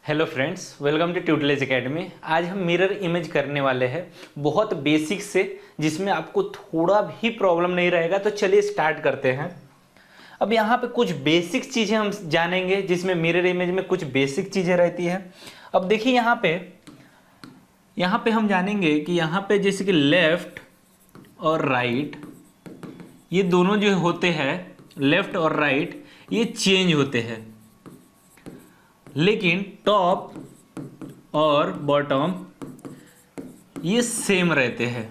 Hello friends, welcome to tutorials academy. आज हम mirror image करने वाले हैं बहुत बेसिक से, जिसमें आपको थोड़ा भी प्रॉब्लम नहीं रहेगा। तो चलिए स्टार्ट करते हैं। अब यहाँ पे कुछ बेसिक चीज़ें हम जानेंगे, जिसमें मिरर इमेज में कुछ बेसिक चीज़ें रहती है। अब देखिए यहाँ पे हम जानेंगे कि यहाँ पे जैसे कि लेफ्ट और राइट, ये दोनों जो होते हैं, लेफ्ट और राइट, ये चेंज होते हैं, लेकिन टॉप और बॉटम ये सेम रहते हैं।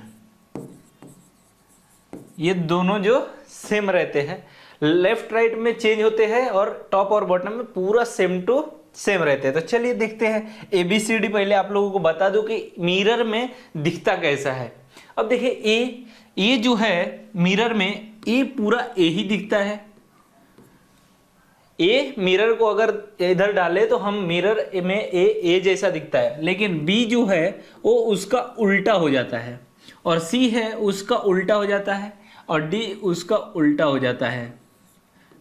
ये दोनों जो सेम रहते हैं, लेफ्ट राइट में चेंज होते हैं और टॉप और बॉटम में पूरा सेम टू सेम रहते हैं। तो चलिए देखते हैं। ABCD पहले आप लोगों को बता दूं कि मिरर में दिखता कैसा है। अब देखिए ए जो है मिरर में, ए पूरा ए ही दिखता है। ए मिरर को अगर इधर डाले तो हम मिरर में ए जैसा दिखता है, लेकिन बी जो है वो उसका उल्टा हो जाता है, और सी है उसका उल्टा हो जाता है, और डी उसका उल्टा हो जाता है,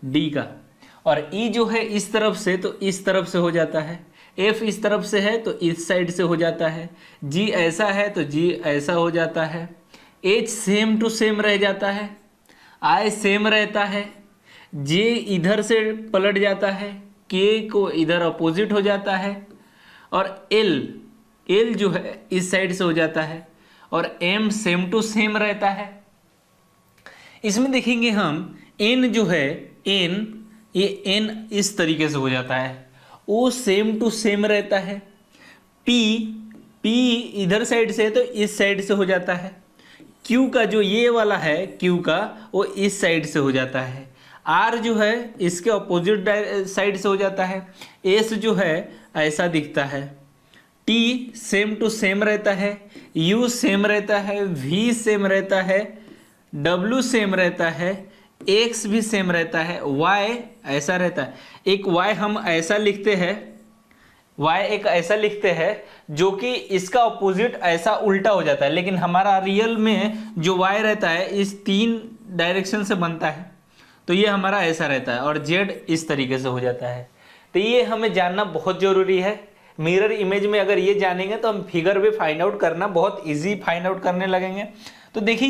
डी का। और ई जो है इस तरफ से तो इस तरफ से हो जाता है, एफ इस तरफ से है तो इस साइड से हो जाता है, जी ऐसा है तो जी ऐसा हो जाता है, एच सेम टू सेम रह जाता है, आई सेम रहता है, जे इधर से पलट जाता है, के को इधर अपोजिट हो जाता है, और एल जो है इस साइड से हो जाता है, और एम सेम टू सेम रहता है। इसमें देखेंगे हम एन जो है, ये एन इस तरीके से हो जाता है, ओ सेम टू सेम रहता है, पी इधर साइड से तो इस साइड से हो जाता है, क्यू का जो ये वाला है क्यू का, वो इस साइड से हो जाता है, आर जो है इसके अपोजिट साइड से हो जाता है, एस जो है ऐसा दिखता है, टी सेम टू सेम रहता है, यू सेम रहता है, वी सेम रहता है, डब्ल्यू सेम रहता है, एक्स भी सेम रहता है, वाई ऐसा रहता है। एक वाई हम ऐसा लिखते हैं, वाई एक ऐसा लिखते हैं जो कि इसका अपोजिट ऐसा उल्टा हो जाता है, लेकिन हमारा रियल में जो वाई रहता है इस 3 डायरेक्शन से बनता है, तो ये हमारा ऐसा रहता है, और जेड इस तरीके से हो जाता है। तो ये हमें जानना बहुत ज़रूरी है। मिरर इमेज में अगर ये जानेंगे तो हम फिगर भी फाइंड आउट करना बहुत इजी फाइंड आउट करने लगेंगे। तो देखिए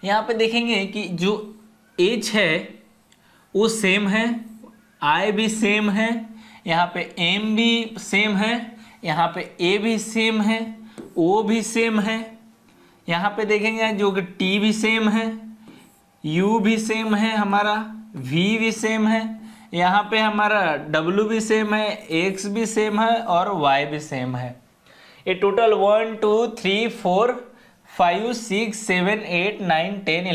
यहाँ पे देखेंगे कि जो एच है वो सेम है, आई भी सेम है, यहाँ पे एम भी सेम है, यहाँ पे ए भी सेम है, ओ भी सेम है, यहाँ पे देखेंगे जो कि टी भी सेम है, U भी सेम है हमारा, V भी सेम है, यहाँ पे हमारा W भी सेम है, X भी सेम है, और Y भी सेम है। ये टोटल 1 2 3 4 5 6 7 8 9 10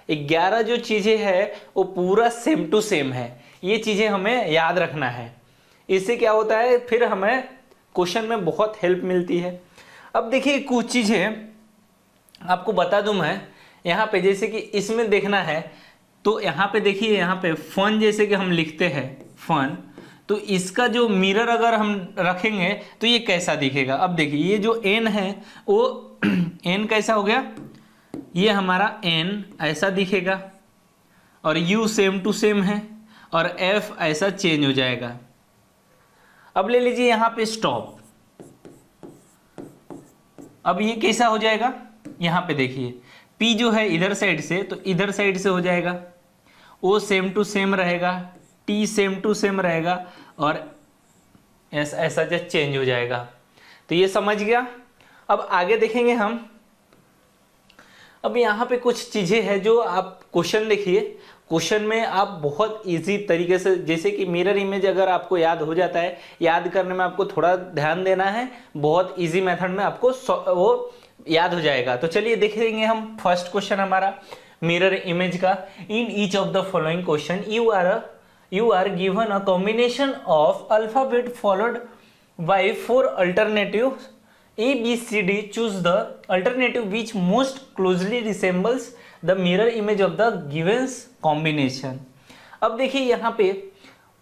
11 जो चीज़ें हैं वो पूरा सेम टू सेम है। ये चीज़ें हमें याद रखना है। इससे क्या होता है, फिर हमें क्वेश्चन में बहुत हेल्प मिलती है। अब देखिए कुछ चीज़ें आपको बता दूं मैं, यहाँ पे जैसे कि इसमें देखना है तो यहाँ पे देखिए, यहाँ पे फन जैसे कि हम लिखते हैं फन, तो इसका जो मिरर अगर हम रखेंगे तो ये कैसा दिखेगा। अब देखिए ये जो एन है वो एन कैसा हो गया, ये हमारा एन ऐसा दिखेगा, और यू सेम टू सेम है, और एफ ऐसा चेंज हो जाएगा। अब ले लीजिए यहाँ पे स्टॉप, अब ये कैसा हो जाएगा, यहाँ पे देखिए P जो है इधर साइड से तो इधर साइड से हो जाएगा, O सेम टू सेम रहेगा, T सेम टू सेम रहेगा, और S ऐसा जस्ट चेंज हो जाएगा। तो ये समझ गया। अब आगे देखेंगे हम। अब यहाँ पे कुछ चीज़ें हैं जो आप क्वेश्चन देखिए, क्वेश्चन में आप बहुत इजी तरीके से, जैसे कि मिरर इमेज अगर आपको याद हो जाता है, याद करने में आपको थोड़ा ध्यान देना है, बहुत इजी मेथड में आपको वो याद हो जाएगा। तो चलिए देखेंगे हम फर्स्ट क्वेश्चन हमारा मिरर इमेज का। In each of the following question you are given a combination of alphabet followed by 4 alternative ABCD. Choose the alternative which most closely resembles the mirror image of the given combination. अब देखिए यहाँ पे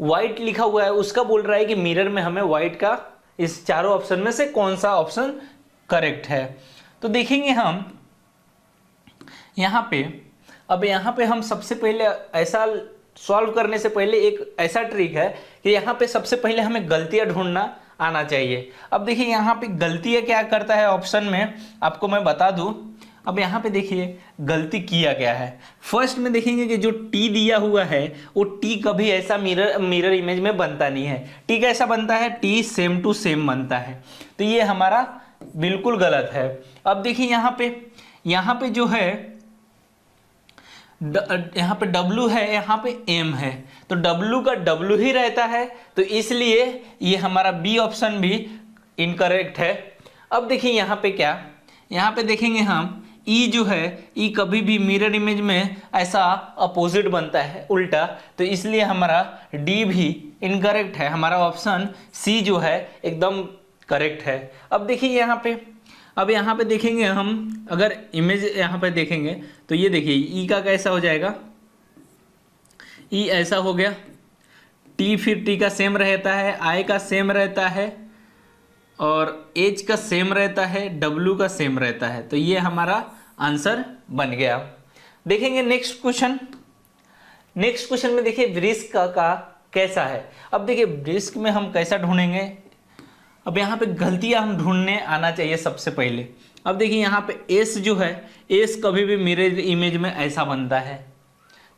white लिखा हुआ है, उसका बोल रहा है कि मिरर में हमें व्हाइट का इस चारों ऑप्शन में से कौन सा ऑप्शन करेक्ट है। तो देखेंगे हम यहाँ पे, अब यहाँ पे हम सबसे पहले ऐसा सॉल्व करने से पहले एक ऐसा ट्रिक है कि यहाँ पे सबसे पहले हमें गलतियां ढूंढना आना चाहिए। अब देखिए यहाँ पे गलतियां क्या करता है ऑप्शन में, आपको मैं बता दूं। अब यहाँ पे देखिए गलती किया गया है। फर्स्ट में देखेंगे कि जो टी दिया हुआ है वो टी कभी ऐसा मिरर इमेज में बनता नहीं है। टी कैसा बनता है, टी सेम टू सेम बनता है, तो ये हमारा बिल्कुल गलत है। अब देखिए यहाँ पे जो है यहाँ पे W है, यहाँ पे M है, तो W का W ही रहता है, तो इसलिए ये हमारा बी ऑप्शन भी इनकरेक्ट है। अब देखिए यहाँ पे क्या, यहाँ पे देखेंगे हम E जो है, E कभी भी मिरर इमेज में ऐसा अपोजिट बनता है, उल्टा, तो इसलिए हमारा D भी इनकरेक्ट है। हमारा ऑप्शन C जो है एकदम करेक्ट है। अब देखिए यहाँ पे देखेंगे हम, अगर इमेज यहाँ पे देखेंगे तो ये देखिए E का कैसा हो जाएगा, E ऐसा हो गया, T फिर T का सेम रहता है, I का सेम रहता है और H का सेम रहता है, W का सेम रहता है, तो ये हमारा आंसर बन गया। देखेंगे नेक्स्ट क्वेश्चन में देखिए वृश्चिक का कैसा है। अब देखिए वृश्चिक में हम कैसा ढूंढेंगे, अब यहाँ पे गलतियां हम ढूंढने आना चाहिए सबसे पहले। अब देखिए यहाँ पे एस जो है, एस कभी भी मिरर इमेज में ऐसा बनता है,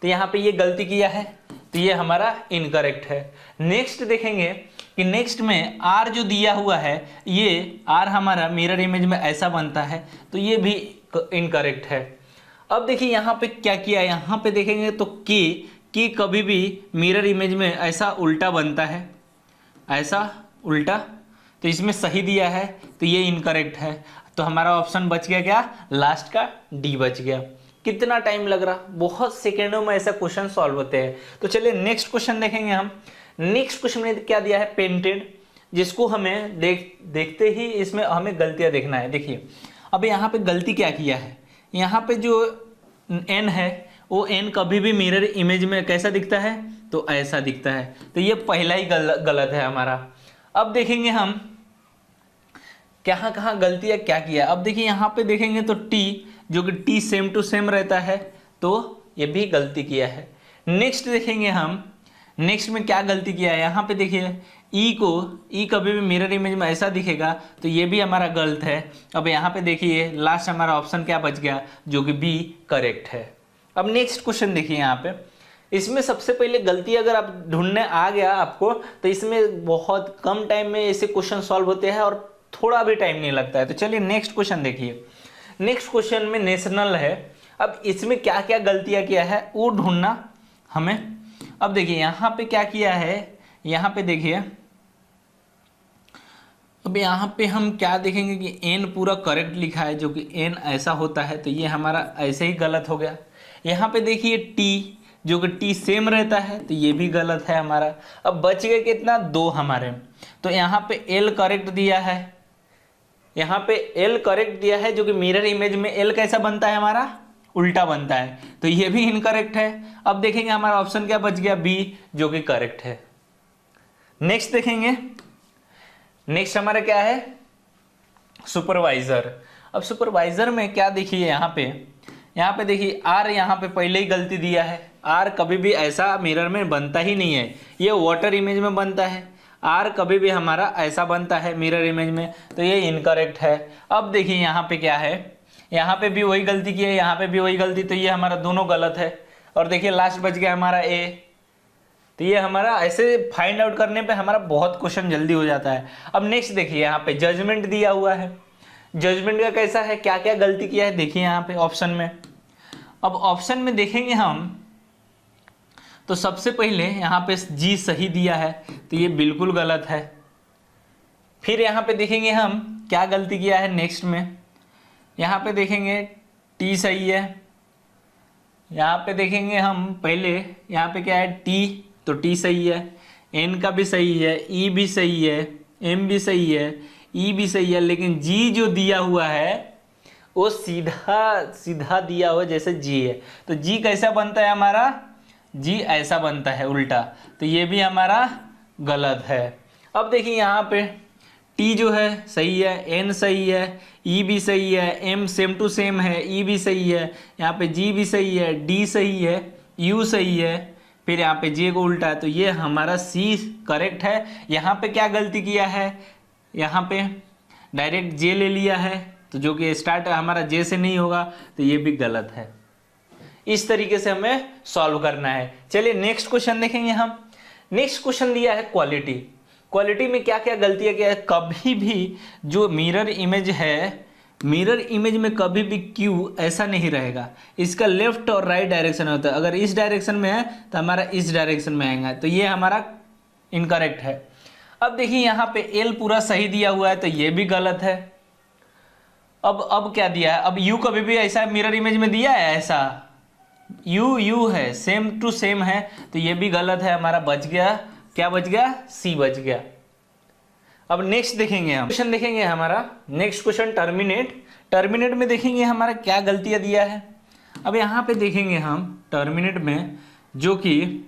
तो यहाँ पे ये गलती किया है, तो ये हमारा इनकरेक्ट है। नेक्स्ट देखेंगे कि नेक्स्ट में आर जो दिया हुआ है, ये आर हमारा मिरर इमेज में ऐसा बनता है, तो ये भी इनकरेक्ट है। अब देखिए यहाँ पे क्या किया, यहाँ पे देखेंगे तो की कभी भी मिरर इमेज में ऐसा उल्टा बनता है, ऐसा उल्टा, तो इसमें सही दिया है, तो ये इनकरेक्ट है। तो हमारा ऑप्शन बच गया क्या, लास्ट का डी बच गया। कितना टाइम लग रहा, बहुत सेकेंडों में ऐसा क्वेश्चन सॉल्व होते हैं। तो चलिए नेक्स्ट क्वेश्चन देखेंगे हम। नेक्स्ट क्वेश्चन में क्या दिया है, पेंटेड, जिसको हमें देखते ही इसमें हमें गलतियां देखना है। देखिए अब यहाँ पे गलती क्या किया है, यहाँ पे जो एन है वो एन कभी भी मिरर इमेज में कैसा दिखता है, तो ऐसा दिखता है, तो ये पहला ही गलत है हमारा। अब देखेंगे हम कहाँ गलतियां क्या किया। अब देखिए यहाँ पे देखेंगे तो टी, जो कि टी सेम टू सेम रहता है, तो ये भी गलती किया है। नेक्स्ट देखेंगे हम, नेक्स्ट में क्या गलती किया है, यहाँ पे देखिए ई कभी भी मिरर इमेज में ऐसा दिखेगा, तो ये भी हमारा गलत है। अब यहाँ पे देखिए लास्ट हमारा ऑप्शन क्या बच गया, जो कि बी करेक्ट है। अब नेक्स्ट क्वेश्चन देखिए यहाँ पे, इसमें सबसे पहले गलती अगर आप ढूंढने आ गया आपको, तो इसमें बहुत कम टाइम में ऐसे क्वेश्चन सॉल्व होते हैं और थोड़ा भी टाइम नहीं लगता है। तो चलिए नेक्स्ट क्वेश्चन देखिए। नेक्स्ट क्वेश्चन में नेशनल है। अब इसमें क्या क्या गलतियां किया है वो ढूंढना हमें। अब देखिए यहाँ पे क्या किया है, यहाँ पे देखिए, अब यहाँ पे हम क्या देखेंगे कि एन पूरा करेक्ट लिखा है, जो कि एन ऐसा होता है, तो ये हमारा ऐसे ही गलत हो गया। यहाँ पे देखिए टी, जो कि टी सेम रहता है, तो ये भी गलत है हमारा। अब बच गए कितना, दो हमारे। तो यहाँ पे एल करेक्ट दिया है, यहाँ पे एल करेक्ट दिया है, जो कि मिरर इमेज में एल कैसा बनता है हमारा, उल्टा बनता है, तो ये भी इनकरेक्ट है। अब देखेंगे हमारा ऑप्शन क्या बच गया, बी, जो कि करेक्ट है। नेक्स्ट देखेंगे, नेक्स्ट हमारा क्या है, सुपरवाइजर। अब सुपरवाइजर में क्या देखिए, यहाँ पे देखिए आर, यहाँ पे पहले ही गलती दिया है। आर कभी भी ऐसा मिरर में बनता ही नहीं है, ये वाटर इमेज में बनता है। आर कभी भी हमारा ऐसा बनता है मिरर इमेज में, तो ये इनकरेक्ट है। अब देखिए यहाँ पे क्या है, यहाँ पे भी वही गलती की है, यहाँ पे भी वही गलती, तो ये हमारा दोनों गलत है। और देखिए लास्ट बच गया हमारा ए, तो ये हमारा ऐसे फाइंड आउट करने पे हमारा बहुत क्वेश्चन जल्दी हो जाता है। अब नेक्स्ट देखिए, यहाँ पे जजमेंट दिया हुआ है। जजमेंट का कैसा है, क्या क्या गलती किया है, देखिए यहाँ पे ऑप्शन में। अब ऑप्शन में देखेंगे हम तो सबसे पहले यहाँ पे जी सही दिया है, तो ये बिल्कुल गलत है। फिर यहाँ पे देखेंगे हम क्या गलती किया है नेक्स्ट में, यहाँ पे देखेंगे टी सही है। यहाँ पे देखेंगे हम पहले, यहाँ पे क्या है टी, तो टी सही है, एन का भी सही है, ई भी सही है, एम भी सही है, ई भी सही है, लेकिन जी जो दिया हुआ है वो सीधा दिया हुआ जैसे जी है, तो जी कैसा बनता है हमारा, जी ऐसा बनता है उल्टा, तो ये भी हमारा गलत है। अब देखिए यहाँ पे टी जो है सही है, एन सही है, ई भी सही है, एम सेम टू सेम है, ई भी सही है, यहाँ पे जी भी सही है, डी सही है, यू सही है, फिर यहाँ पे जे को उल्टा है, तो ये हमारा सी करेक्ट है। यहाँ पे क्या गलती किया है, यहाँ पे डायरेक्ट जे ले लिया है, तो जो कि स्टार्ट हमारा जे से नहीं होगा, तो ये भी गलत है। इस तरीके से हमें सॉल्व करना है। चलिए नेक्स्ट क्वेश्चन देखेंगे हम। नेक्स्ट क्वेश्चन दिया है क्वालिटी। क्वालिटी में क्या क्या गलतियां क्या है, कभी भी जो मिरर इमेज है, मिरर इमेज में कभी भी क्यू ऐसा नहीं रहेगा, इसका लेफ्ट और राइट डायरेक्शन होता है। अगर इस डायरेक्शन में है तो हमारा इस डायरेक्शन में आएगा, तो ये हमारा इनकरेक्ट है। अब देखिए यहाँ पे एल पूरा सही दिया हुआ है, तो ये भी गलत है। अब क्या दिया है, अब यू कभी भी ऐसा मिरर इमेज में दिया है, ऐसा यू है, सेम टू सेम है, तो ये भी गलत है हमारा। बच गया, क्या बच गया, सी बच गया। अब नेक्स्ट देखेंगे हम क्वेश्चन, देखेंगे हमारा नेक्स्ट क्वेश्चन टर्मिनेट। टर्मिनेट में देखेंगे हमारा क्या गलतियां दिया है। अब यहाँ पे देखेंगे हम टर्मिनेट में, जो कि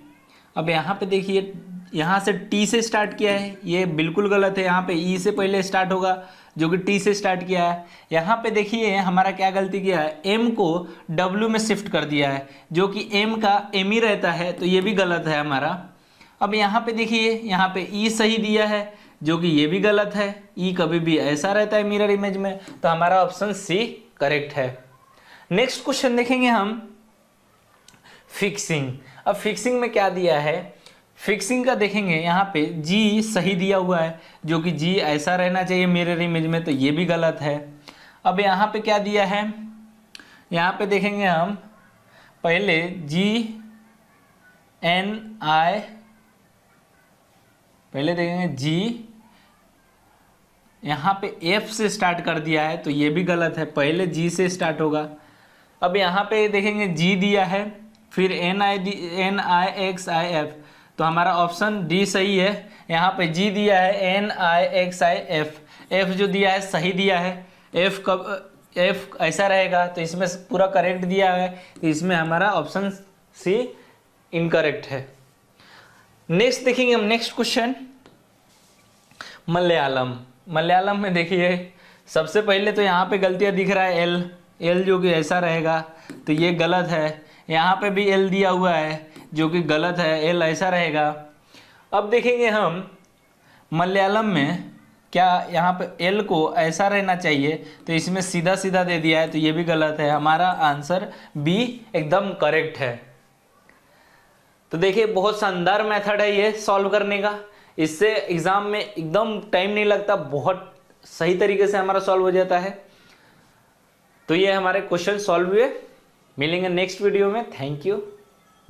अब यहाँ पे देखिए, यहाँ से टी से स्टार्ट किया है, ये बिल्कुल गलत है। यहाँ पे ई से पहले स्टार्ट होगा, जो कि टी से स्टार्ट किया है। यहाँ पे देखिए हमारा क्या गलती किया है, एम को डब्ल्यू में शिफ्ट कर दिया है, जो कि एम का एम ही रहता है, तो ये भी गलत है हमारा। अब यहाँ पे देखिए, यहाँ पे ई सही दिया है, जो कि ये भी गलत है। ई कभी भी ऐसा रहता है मिरर इमेज में, तो हमारा ऑप्शन सी करेक्ट है। नेक्स्ट क्वेश्चन देखेंगे हम फिक्सिंग। अब फिक्सिंग में क्या दिया है, फिक्सिंग का देखेंगे यहाँ पे जी सही दिया हुआ है, जो कि जी ऐसा रहना चाहिए मिरर इमेज में, तो ये भी गलत है। अब यहाँ पे क्या दिया है, यहाँ पे देखेंगे हम पहले जी एन आई, पहले देखेंगे जी, यहाँ पे एफ से स्टार्ट कर दिया है, तो ये भी गलत है, पहले जी से स्टार्ट होगा। अब यहाँ पे देखेंगे जी दिया है, फिर N I X I F, तो हमारा ऑप्शन डी सही है। यहाँ पे जी दिया है, N I X I F, F जो दिया है सही दिया है। एफ कब एफ ऐसा रहेगा, तो इसमें पूरा करेक्ट दिया है, तो इसमें हमारा ऑप्शन सी इनकरेक्ट है। नेक्स्ट देखेंगे हम नेक्स्ट क्वेश्चन मलयालम। मलयालम में देखिए सबसे पहले तो यहाँ पे गलतियाँ दिख रहा है, एल जो कि ऐसा रहेगा, तो ये गलत है। यहाँ पे भी एल दिया हुआ है, जो कि गलत है, एल ऐसा रहेगा। अब देखेंगे हम मलयालम में क्या, यहाँ पे एल को ऐसा रहना चाहिए, तो इसमें सीधा सीधा दे दिया है, तो ये भी गलत है। हमारा आंसर बी एकदम करेक्ट है। तो देखिए बहुत शानदार मेथड है ये सॉल्व करने का, इससे एग्जाम में एकदम टाइम नहीं लगता, बहुत सही तरीके से हमारा सॉल्व हो जाता है। तो ये हमारे क्वेश्चन सॉल्व हुए। मिलेंगे नेक्स्ट वीडियो में। Thank you.